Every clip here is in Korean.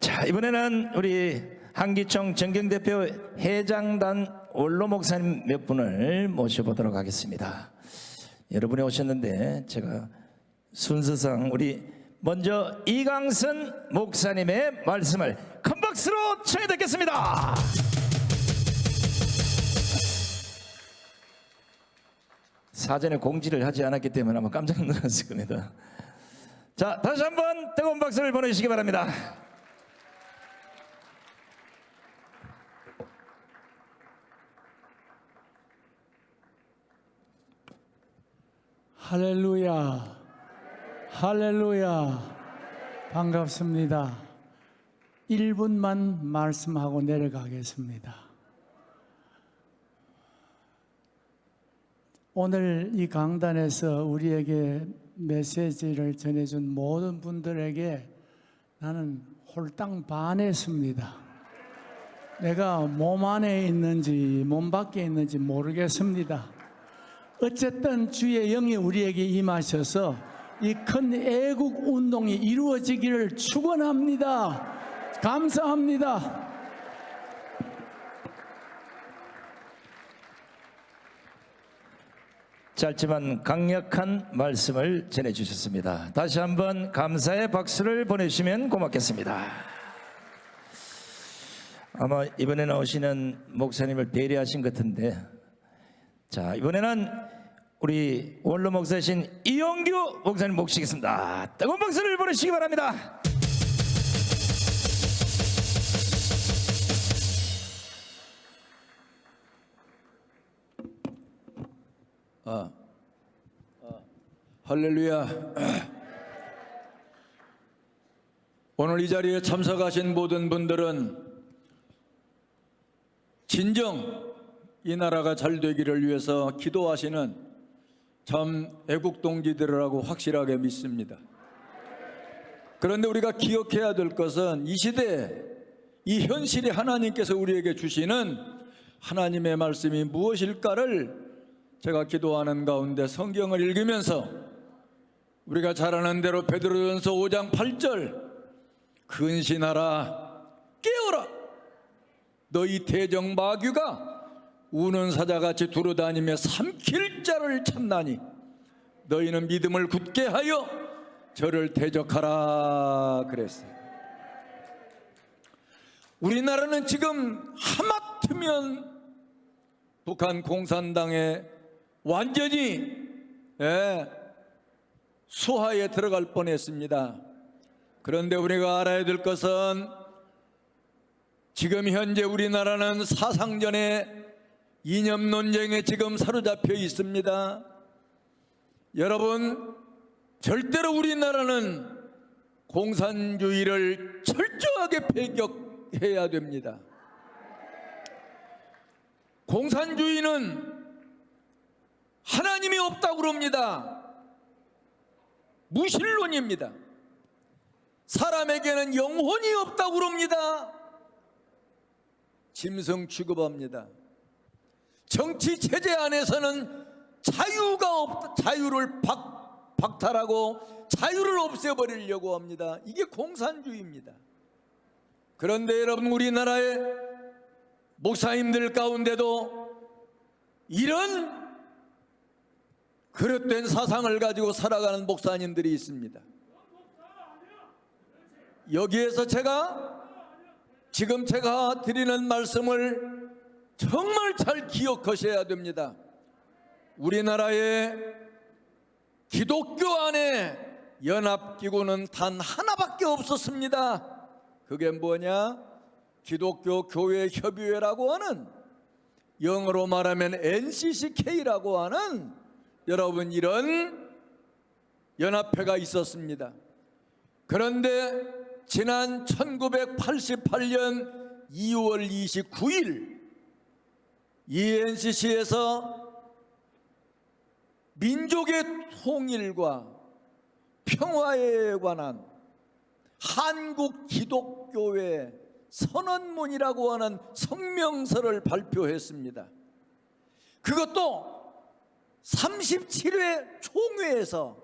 자, 이번에는 우리 한기총 정경대표 해장단 원로 목사님 몇 분을 모셔보도록 하겠습니다. 여러분이 오셨는데 제가 순서상 우리 먼저 이강선 목사님의 말씀을 큰 박수로 청해 듣겠습니다. 사전에 공지를 하지 않았기 때문에 아마 깜짝 놀랐을 겁니다. 자, 다시 한번 뜨거운 박수를 보내주시기 바랍니다. 할렐루야, 할렐루야. 반갑습니다. 1분만 말씀하고 내려가겠습니다. 오늘 이 강단에서 우리에게 메시지를 전해준 모든 분들에게 나는 홀딱 반했습니다. 내가 몸 안에 있는지 몸 밖에 있는지 모르겠습니다. 어쨌든 주의 영이 우리에게 임하셔서 이 큰 애국 운동이 이루어지기를 축원합니다. 감사합니다. 짧지만 강력한 말씀을 전해주셨습니다. 다시 한번 감사의 박수를 보내주시면 고맙겠습니다. 아마 이번에 나오시는 목사님을 배려하신 것 같은데, 자, 이번에는 우리 원로 목사이신 이용규 목사님 모시겠습니다. 뜨거운 박수를 보내주시기 바랍니다. 할렐루야. 오늘 이 자리에 참석하신 모든 분들은 진정 이 나라가 잘 되기를 위해서 기도하시는 참 애국동지들이라고 확실하게 믿습니다. 그런데 우리가 기억해야 될 것은 이 시대에 이 현실이 하나님께서 우리에게 주시는 하나님의 말씀이 무엇일까를 제가 기도하는 가운데 성경을 읽으면서 우리가 잘 아는 대로 베드로전서 5장 8절, 근신하라, 깨어라, 너희 대적 마귀가 우는 사자같이 두루다니며 삼킬 자를 찾나니 너희는 믿음을 굳게 하여 저를 대적하라 그랬어요. 우리나라는 지금 하마터면 북한 공산당에 완전히 수하에 들어갈 뻔했습니다. 그런데 우리가 알아야 될 것은 지금 현재 우리나라는 사상전의 이념 논쟁에 지금 사로잡혀 있습니다. 여러분, 절대로 우리나라는 공산주의를 철저하게 배격해야 됩니다. 공산주의는 하나님이 없다고 그럽니다. 무신론입니다. 사람에게는 영혼이 없다고 그럽니다. 짐승 취급합니다. 정치 체제 안에서는 자유가 없다, 자유를 박탈하고 자유를 없애버리려고 합니다. 이게 공산주의입니다. 그런데 여러분, 우리나라의 목사님들 가운데도 이런 그릇된 사상을 가지고 살아가는 목사님들이 있습니다. 여기에서 지금 제가 드리는 말씀을 정말 잘 기억하셔야 됩니다. 우리나라의 기독교 안에 연합기구는 단 하나밖에 없었습니다. 그게 뭐냐? 기독교 교회 협의회라고 하는, 영어로 말하면 NCCK라고 하는 여러분 이런 연합회가 있었습니다. 그런데 지난 1988년 2월 29일 NCC에서 민족의 통일과 평화에 관한 한국 기독교회 선언문이라고 하는 성명서를 발표했습니다. 그것도 37회 총회에서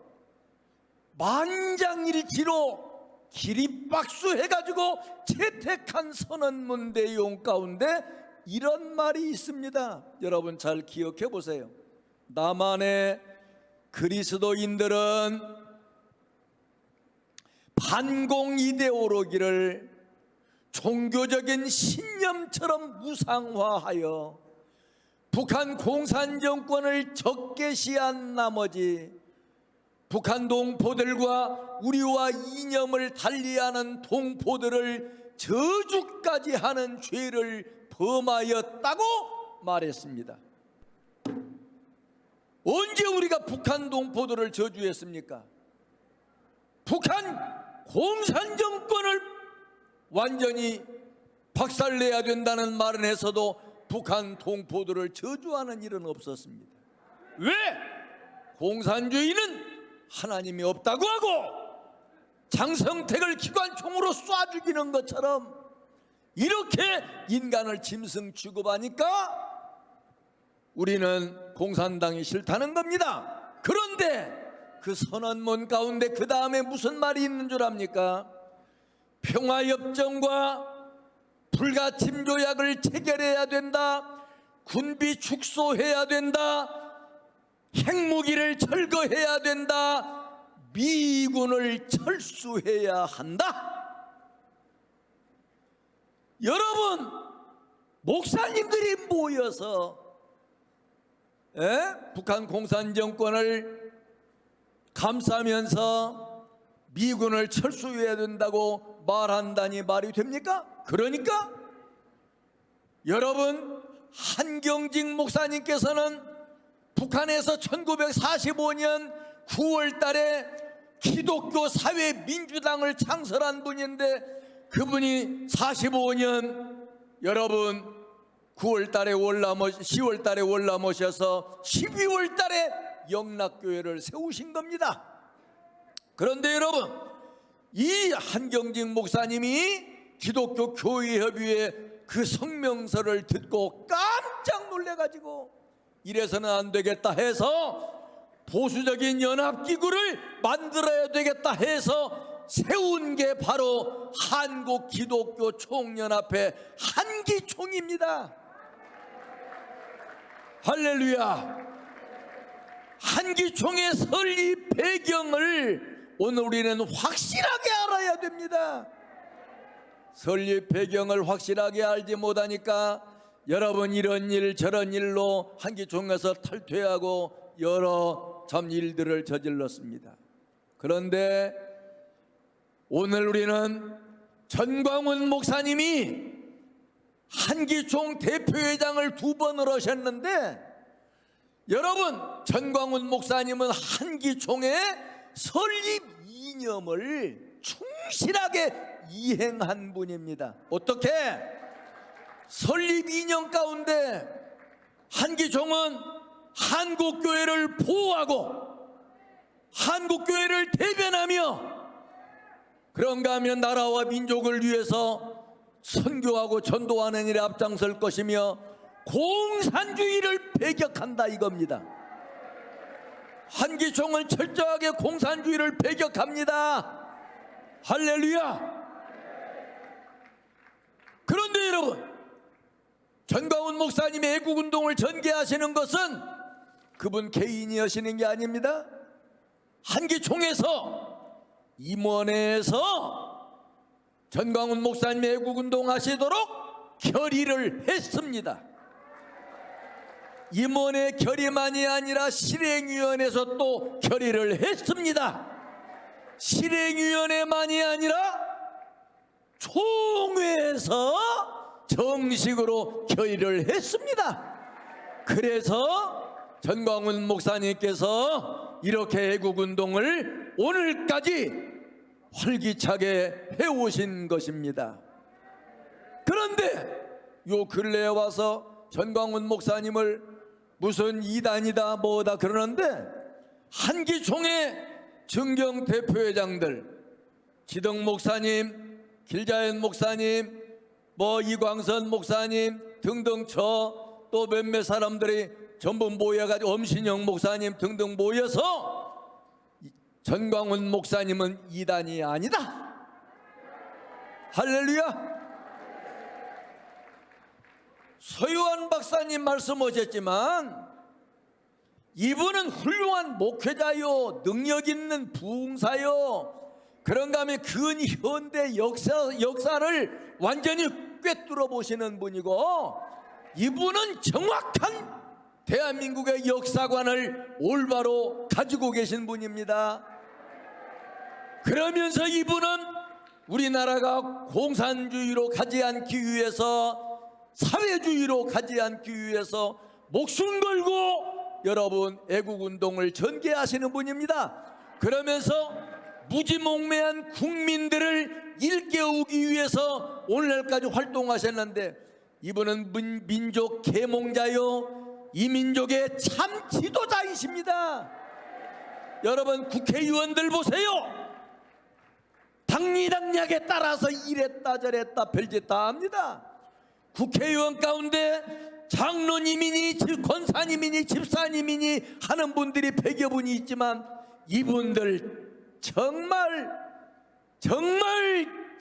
만장일치로 기립박수 해가지고 채택한 선언문 내용 가운데 이런 말이 있습니다. 여러분 잘 기억해 보세요. 남한의 그리스도인들은 반공 이데올로기를 종교적인 신념처럼 무상화하여 북한 공산정권을 적개시한 나머지 북한 동포들과 우리와 이념을 달리하는 동포들을 저주까지 하는 죄를 범하였다고 말했습니다. 언제 우리가 북한 동포들을 저주했습니까? 북한 공산정권을 완전히 박살내야 된다는 말은 해서도 북한 동포들을 저주하는 일은 없었습니다. 왜? 공산주의는 하나님이 없다고 하고 장성택을 기관총으로 쏴 죽이는 것처럼 이렇게 인간을 짐승 취급하니까 우리는 공산당이 싫다는 겁니다. 그런데 그 선언문 가운데 그 다음에 무슨 말이 있는 줄 압니까? 평화협정과 불가침 조약을 체결해야 된다. 군비 축소해야 된다. 핵무기를 철거해야 된다. 미군을 철수해야 한다. 여러분, 목사님들이 모여서 북한 공산정권을 감싸면서 미군을 철수해야 된다고 말한다니 말이 됩니까? 그러니까 여러분, 한경직 목사님께서는 북한에서 1945년 9월 달에 기독교 사회민주당을 창설한 분인데 그분이 45년 여러분 9월 달에 월남오셔서 10월 달에 월남오셔서 12월 달에 영락교회를 세우신 겁니다. 그런데 여러분, 이 한경직 목사님이 기독교 교회협의회 그 성명서를 듣고 깜짝 놀래가지고 이래서는 안 되겠다 해서 보수적인 연합기구를 만들어야 되겠다 해서 세운 게 바로 한국기독교총연합회 한기총입니다. 할렐루야. 한기총의 설립 배경을 오늘 우리는 확실하게 알아야 됩니다. 설립 배경을 확실하게 알지 못하니까 여러분 이런 일 저런 일로 한기총에서 탈퇴하고 여러 참 일들을 저질렀습니다. 그런데 오늘 우리는 전광훈 목사님이 한기총 대표회장을 2번을 하셨는데 여러분, 전광훈 목사님은 한기총의 설립 이념을 충실하게 이행한 분입니다. 어떻게? 설립 이념 가운데 한기총은 한국교회를 보호하고 한국교회를 대변하며 그런가 하면 나라와 민족을 위해서 선교하고 전도하는 일에 앞장설 것이며 공산주의를 배격한다 이겁니다. 한기총은 철저하게 공산주의를 배격합니다. 할렐루야. 그런데 여러분, 전광훈 목사님의 애국운동을 전개하시는 것은 그분 개인이 하시는 게 아닙니다. 한기총에서 임원회에서 전광훈 목사님의 애국운동 하시도록 결의를 했습니다. 임원회 결의만이 아니라 실행위원회에서 또 결의를 했습니다. 실행위원회만이 아니라 총회에서 정식으로 결의를 했습니다. 그래서 전광훈 목사님께서 이렇게 애국운동을 오늘까지 활기차게 해오신 것입니다. 그런데 요 근래에 와서 전광훈 목사님을 무슨 이단이다 뭐다 그러는데 한기총의 증경 대표회장들 지덕 목사님, 길자연 목사님, 뭐 이광선 목사님 등등 저 또 몇몇 사람들이 전부 모여가지고 엄신영 목사님 등등 모여서 전광훈 목사님은 이단이 아니다 할렐루야. 서유한 박사님 말씀하셨지만 이분은 훌륭한 목회자요, 능력 있는 부흥사요, 그런가 하면 근현대 역사를 완전히 꿰뚫어 보시는 분이고, 이분은 정확한 대한민국의 역사관을 올바로 가지고 계신 분입니다. 그러면서 이분은 우리나라가 공산주의로 가지 않기 위해서, 사회주의로 가지 않기 위해서 목숨 걸고 여러분 애국운동을 전개하시는 분입니다. 그러면서 무지몽매한 국민들을 일깨우기 위해서 오늘날까지 활동하셨는데, 이분은 민족 계몽자요, 이 민족의 참 지도자이십니다. 여러분 국회의원들 보세요. 당리당략에 따라서 이랬다 저랬다 별짓 다 합니다. 국회의원 가운데 장로님이니 권사님이니 집사님이니 하는 분들이 100여 분이 있지만, 이분들 정말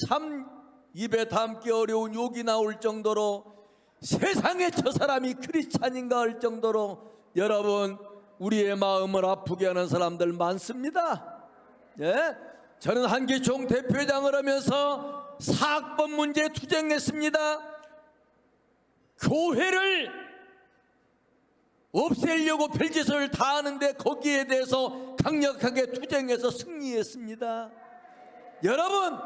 참 입에 담기 어려운 욕이 나올 정도로, 세상에 저 사람이 크리스찬인가 할 정도로 여러분 우리의 마음을 아프게 하는 사람들 많습니다. 예? 저는 한기총 대표회장을 하면서 사학번 문제 투쟁했습니다. 교회를 없애려고 별짓을 다 하는데 거기에 대해서 강력하게 투쟁해서 승리했습니다. 여러분,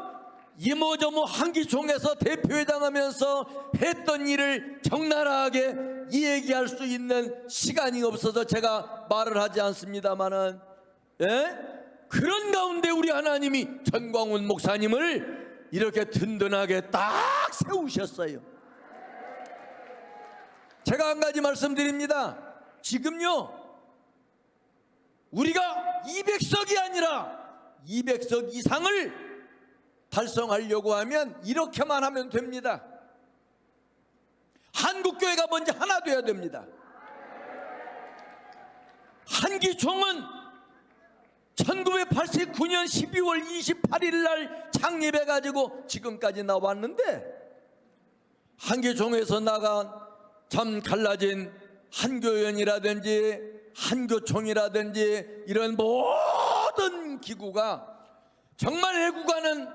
이모저모 한기총에서 대표회장 하면서 했던 일을 적나라하게 이야기할 수 있는 시간이 없어서 제가 말을 하지 않습니다마는, 예? 그런 가운데 우리 하나님이 전광훈 목사님을 이렇게 든든하게 딱 세우셨어요. 제가 한 가지 말씀드립니다. 지금요, 우리가 200석이 아니라 200석 이상을 달성하려고 하면 이렇게만 하면 됩니다. 한국교회가 먼저 하나 돼야 됩니다. 한기총은 1989년 12월 28일 날 창립해가지고 지금까지 나왔는데, 한기총에서 나간 참 갈라진 한교연이라든지 한교총이라든지 이런 모든 기구가 정말 애국하는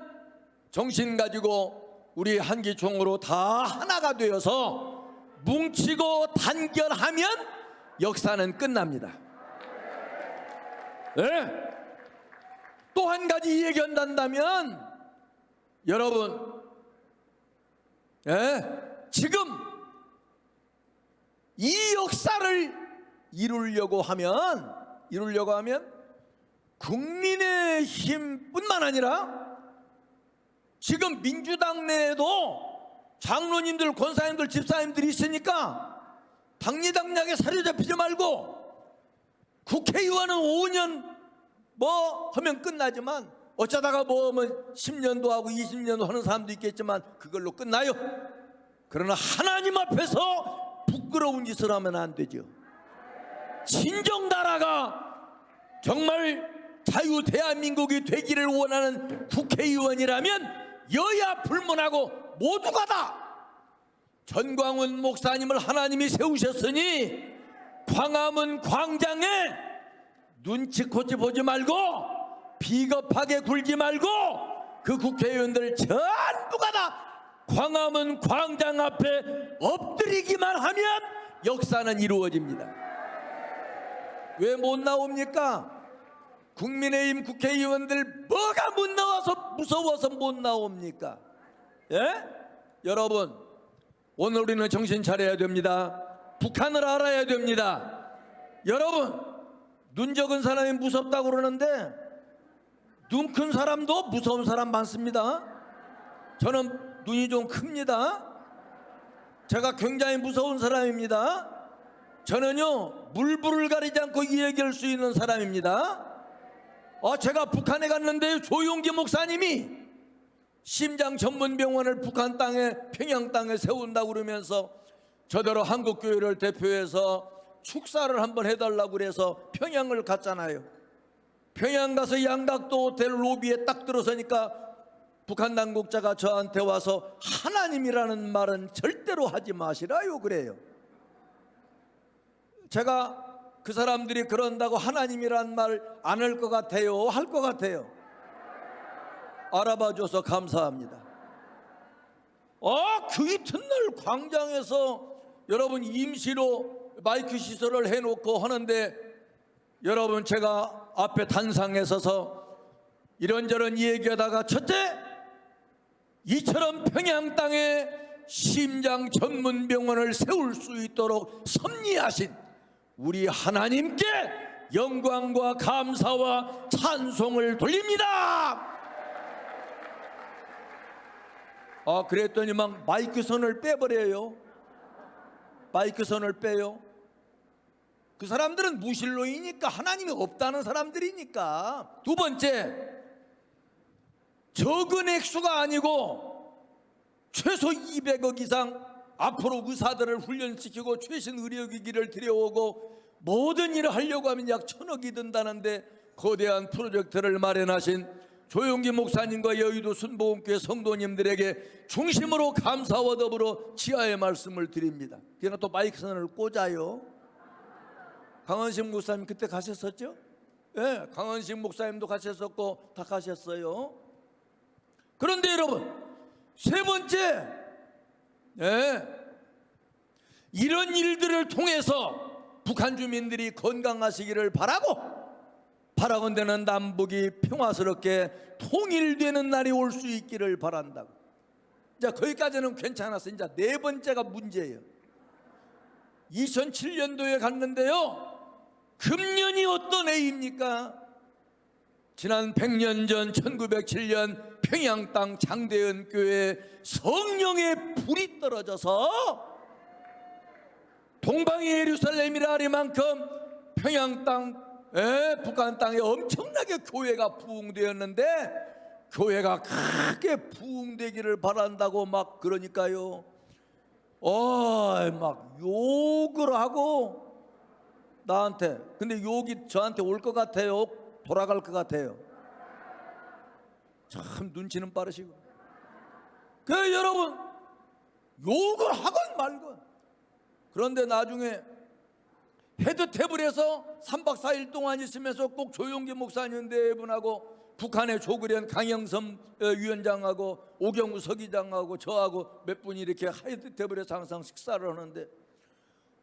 정신 가지고 우리 한기총으로 다 하나가 되어서 뭉치고 단결하면 역사는 끝납니다. 네? 또 한 가지 얘기한다면, 여러분, 지금 이 역사를 이루려고 하면 국민의힘뿐만 아니라 지금 민주당 내에도 장로님들, 권사님들, 집사님들이 있으니까 당리당략에 사로잡히지 말고, 국회의원은 5년 뭐 하면 끝나지만 어쩌다가 뭐 10년도 하고 20년도 하는 사람도 있겠지만 그걸로 끝나요. 그러나 하나님 앞에서 부끄러운 짓을 하면 안 되죠. 친정 나라가 정말 자유 대한민국이 되기를 원하는 국회의원이라면 여야 불문하고 모두가 다 전광훈 목사님을 하나님이 세우셨으니 광화문 광장에 눈치코치 보지 말고 비겁하게 굴지 말고 그 국회의원들 전부가 다 광화문 광장 앞에 엎드리기만 하면 역사는 이루어집니다. 왜 못 나옵니까? 국민의힘 국회의원들 뭐가 못 나와서 무서워서 못 나옵니까? 예? 여러분, 오늘 우리는 정신 차려야 됩니다. 북한을 알아야 됩니다. 여러분, 눈 적은 사람이 무섭다고 그러는데 눈 큰 사람도 무서운 사람 많습니다. 저는 눈이 좀 큽니다. 제가 굉장히 무서운 사람입니다. 저는요, 물불을 가리지 않고 이야기할 수 있는 사람입니다. 제가 북한에 갔는데 조용기 목사님이 심장 전문병원을 북한 땅에, 평양 땅에 세운다고 그러면서 저더러 한국교회를 대표해서 축사를 한번 해달라고 그래서 평양을 갔잖아요. 평양 가서 양각도 호텔 로비에 딱 들어서니까 북한 당국자가 저한테 와서 하나님이라는 말은 절대로 하지 마시라요 그래요. 제가 그 사람들이 그런다고 하나님이라는 말 안 할 것 같아요? 할 것 같아요? 알아봐줘서 감사합니다. 그 이튿날 광장에서 여러분 임시로 마이크 시설을 해놓고 하는데, 여러분 제가 앞에 단상에 서서 이런저런 얘기하다가, 첫째, 이처럼 평양 땅에 심장 전문 병원을 세울 수 있도록 섭리하신 우리 하나님께 영광과 감사와 찬송을 돌립니다. 그랬더니 막 마이크 선을 빼버려요. 마이크 선을 빼요. 그 사람들은 무신론이니까, 하나님이 없다는 사람들이니까. 두 번째, 적은 액수가 아니고 최소 200억 이상 앞으로 의사들을 훈련시키고 최신 의료기기를 들여오고 모든 일을 하려고 하면 약 1,000억이 든다는데, 거대한 프로젝트를 마련하신 조용기 목사님과 여의도 순복음교회 성도님들에게 중심으로 감사와 더불어 지하의 말씀을 드립니다. 그러나 또 마이크 선을 꽂아요. 강원식 목사님 그때 가셨었죠? 예, 강원식 목사님도 가셨었고 다 가셨어요. 그런데 여러분, 세 번째, 이런 일들을 통해서 북한 주민들이 건강하시기를 바라건대는 남북이 평화스럽게 통일되는 날이 올 수 있기를 바란다고. 자, 거기까지는 괜찮았어요. 이제 네 번째가 문제예요. 2007년도에 갔는데요, 금년이 어떤 해입니까? 지난 100년 전 1907년 평양 땅 장대현 교회에 성령의 불이 떨어져서 동방의 예루살렘이라 하리만큼 평양 땅, 북한 땅에 엄청나게 교회가 부흥되었는데, 교회가 크게 부흥되기를 바란다고 막 그러니까요, 막 욕을 하고 나한테. 근데 욕이 저한테 올 것 같아요? 돌아갈 것 같아요? 참 눈치는 빠르시고. 그래서 여러분, 욕을 하건 말건. 그런데 나중에 헤드테이블에서 3박 4일 동안 있으면서 꼭 조용기 목사님 네 분하고 북한의 조그련 강영섬 위원장하고 오경우 서기장하고 저하고 몇 분이 이렇게 헤드테이블에서 항상 식사를 하는데,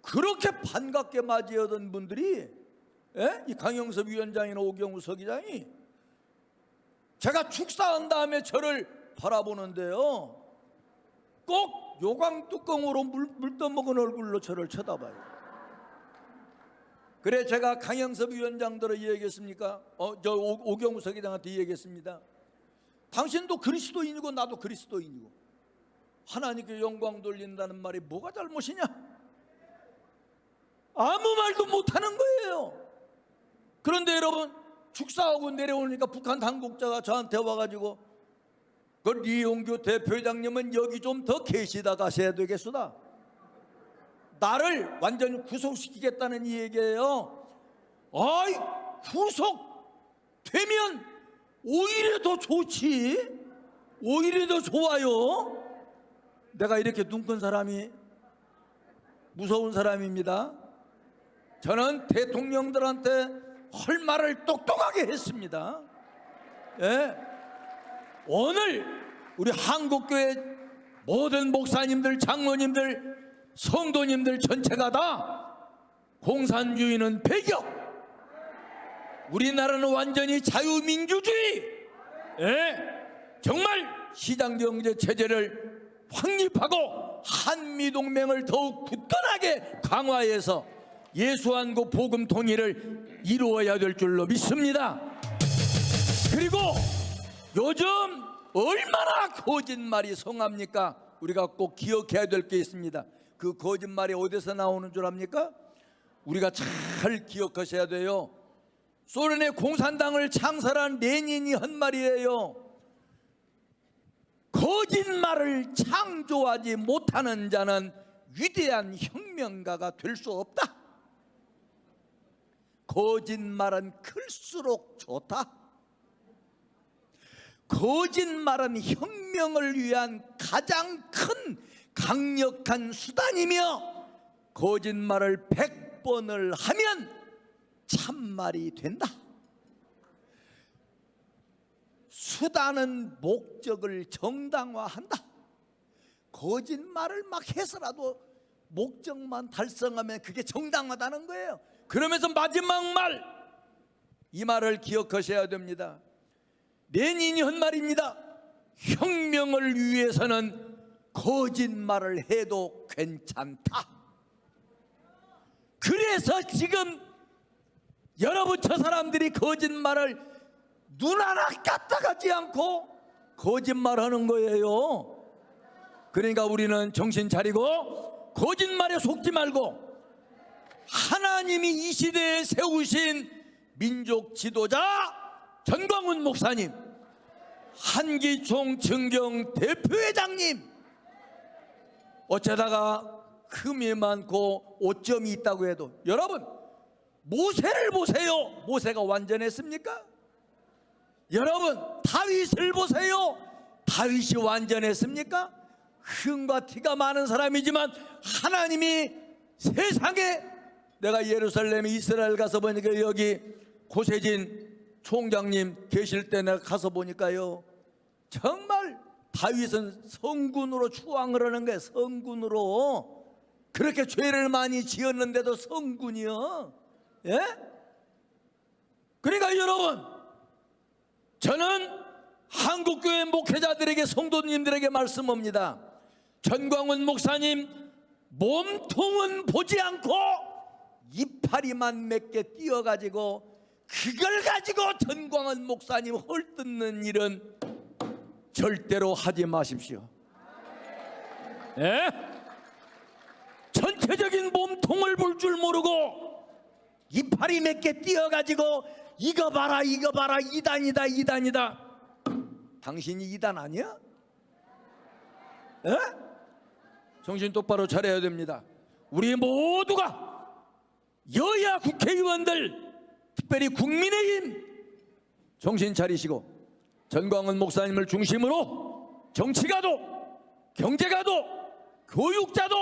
그렇게 반갑게 맞이하던 분들이, 이 강영섭 위원장이나 오경우 서기장이 제가 축사한 다음에 저를 바라보는데요, 꼭 요강 뚜껑으로 물 떠먹은 얼굴로 저를 쳐다봐요. 그래, 제가 강영섭 위원장들을 얘기했습니까? 저 오경우 서기장한테 얘기했습니다. 당신도 그리스도인이고 나도 그리스도인이고 하나님께 영광 돌린다는 말이 뭐가 잘못이냐? 아무 말도 못하는 거예요. 그런데 여러분, 축사하고 내려오니까 북한 당국자가 저한테 와가지고, 그 리용규 대표회장님은 여기 좀 더 계시다 가셔야 되겠수다. 나를 완전히 구속시키겠다는 이 얘기예요. 구속되면 오히려 더 좋지, 오히려 더 좋아요. 내가 이렇게 눈 큰 사람이 무서운 사람입니다. 저는 대통령들한테 할 말을 똑똑하게 했습니다. 오늘 우리 한국교회 모든 목사님들, 장로님들, 성도님들 전체가 다 공산주의는 배격, 우리나라는 완전히 자유민주주의, 정말 시장경제 체제를 확립하고 한미동맹을 더욱 굳건하게 강화해서 예수한국 복음 통일을 이루어야 될 줄로 믿습니다. 그리고 요즘 얼마나 거짓말이 성합니까? 우리가 꼭 기억해야 될 게 있습니다. 그 거짓말이 어디서 나오는 줄 압니까? 우리가 잘 기억하셔야 돼요. 소련의 공산당을 창설한 레닌이 한 말이에요. 거짓말을 창조하지 못하는 자는 위대한 혁명가가 될 수 없다. 거짓말은 클수록 좋다. 거짓말은 혁명을 위한 가장 큰 강력한 수단이며 거짓말을 100번을 하면 참말이 된다. 수단은 목적을 정당화한다. 거짓말을 막 해서라도 목적만 달성하면 그게 정당하다는 거예요. 그러면서 마지막 말, 이 말을 기억하셔야 됩니다. 레닌이 한 말입니다. 혁명을 위해서는 거짓말을 해도 괜찮다. 그래서 지금 여러분 저 사람들이 거짓말을 눈 하나 까딱하지 않고 거짓말하는 거예요. 그러니까 우리는 정신 차리고 거짓말에 속지 말고 하나님이 이 시대에 세우신 민족 지도자 전광훈 목사님, 한기총 증경 대표회장님, 어쩌다가 흠이 많고 오점이 있다고 해도 여러분 모세를 보세요. 모세가 완전했습니까? 여러분 다윗을 보세요. 다윗이 완전했습니까? 흠과 티가 많은 사람이지만 하나님이 세상에, 내가 예루살렘 이스라엘 가서 보니까 여기 고세진 총장님 계실 때 내가 가서 보니까요, 정말 다윗은 성군으로 추앙을 하는 거예요. 성군으로. 그렇게 죄를 많이 지었는데도 성군이요. 예? 그러니까 여러분, 저는 한국교회 목회자들에게, 성도님들에게 말씀합니다. 전광훈 목사님 몸통은 보지 않고 이파리만 몇 개 띄어가지고 그걸 가지고 전광훈 목사님 헐뜯는 일은 절대로 하지 마십시오. 예? 전체적인 몸통을 볼 줄 모르고 이파리 몇 개 띄어가지고 이거 봐라 이거 봐라 이단이다 이단이다. 당신이 이단 아니야? 예? 정신 똑바로 차려야 됩니다. 우리 모두가 여야 국회의원들, 특별히 국민의힘 정신 차리시고 전광훈 목사님을 중심으로 정치가도, 경제가도, 교육자도,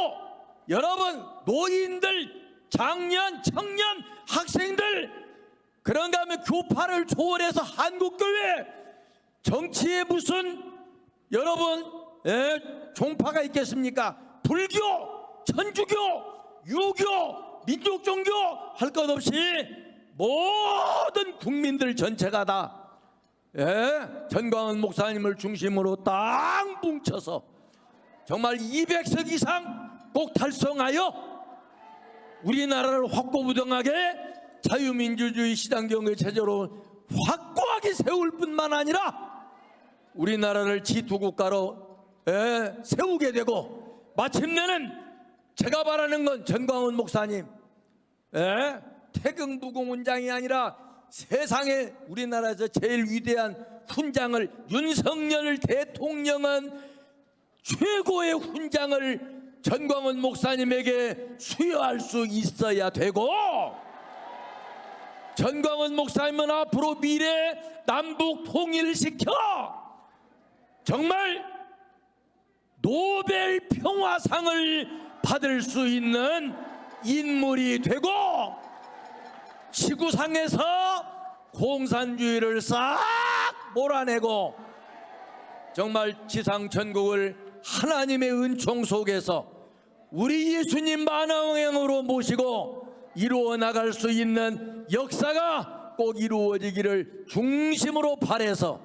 여러분 노인들, 장년, 청년, 학생들, 그런가 하면 교파를 초월해서 한국교회, 정치에 무슨 여러분 종파가 있겠습니까? 불교, 천주교, 유교, 민족종교 할 것 없이 모든 국민들 전체가 다 전광훈 목사님을 중심으로 딱 뭉쳐서 정말 200석 이상 꼭 달성하여 우리나라를 확고부동하게 자유민주주의 시장경제 체제로 확고하게 세울 뿐만 아니라 우리나라를 G2국가로 세우게 되고, 마침내는 제가 바라는 건 전광훈 목사님 태극무공 훈장이 아니라 세상에 우리나라에서 제일 위대한 훈장을, 윤석열 대통령은 최고의 훈장을 전광훈 목사님에게 수여할 수 있어야 되고, 전광훈 목사님은 앞으로 미래 남북 통일시켜 정말 노벨 평화상을 받을 수 있는 인물이 되고 지구상에서 공산주의를 싹 몰아내고 정말 지상 전국을 하나님의 은총 속에서 우리 예수님 만왕형으로 모시고 이루어 나갈 수 있는 역사가 꼭 이루어지기를 중심으로 바라서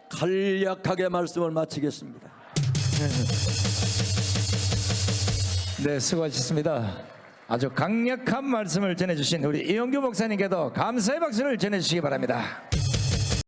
간략하게 말씀을 마치겠습니다. 네, 수고하셨습니다. 아주 강력한 말씀을 전해주신 우리 이영규 목사님께도 감사의 박수를 전해주시기 바랍니다.